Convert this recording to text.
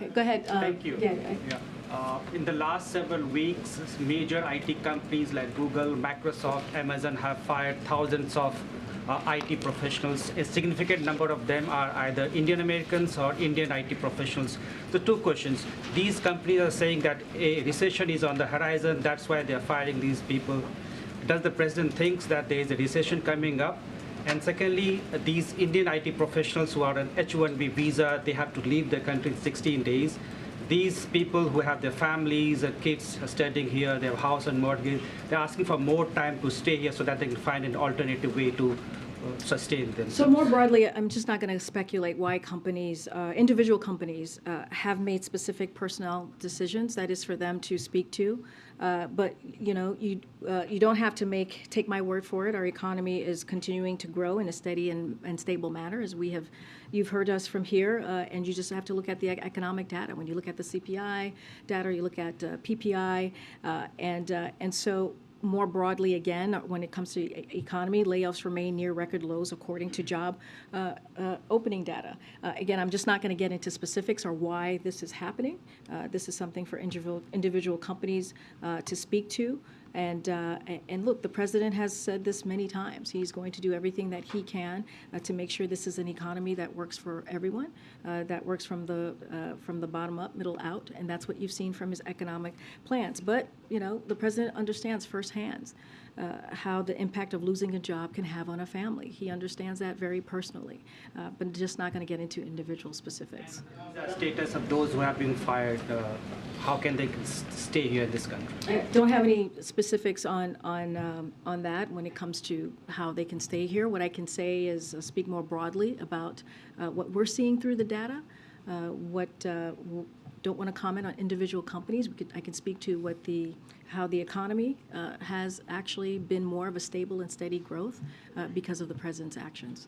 Okay, go ahead. Thank you. Yeah. In the last several weeks, major IT companies like Google, Microsoft, Amazon have fired thousands of IT professionals. A significant number of them are either Indian Americans or Indian IT professionals. The two questions. These companies are saying that a recession is on the horizon. That's why they're firing these people. Does the president think that there is a recession coming up? And secondly, these Indian IT professionals who are on H-1B visa, they have to leave the country in 16 days. These people who have their families and kids studying here, their house and mortgage, they're asking for more time to stay here so that they can find an alternative way to sustain themselves. So more broadly, I'm just not going to speculate why companies, individual companies, have made specific personnel decisions. That is for them to speak to. But you know, you don't have to take my word for it. Our economy is continuing to grow in a steady and stable manner, as you've heard us from here. And you just have to look at the economic data. When you look at the CPI data, you look at PPI, and so. More broadly, again, when it comes to economy, layoffs remain near record lows according to job opening data. Again, I'm just not going to get into specifics or why this is happening. This is something for individual companies to speak to. And look, the president has said this many times. He's going to do everything that he can to make sure this is an economy that works for everyone, that works from the bottom up, middle out, and that's what you've seen from his economic plans. But you know, the president understands firsthand how the impact of losing a job can have on a family. He understands that very personally, but just not going to get into individual specifics. The status of those who have been fired, how can they stay here in this country? I don't have any specifics on that when it comes to how they can stay here. What I can say is speak more broadly about what we're seeing through the data. Don't want to comment on individual companies. I can speak to how the economy has actually been more of a stable and steady growth because of the president's actions.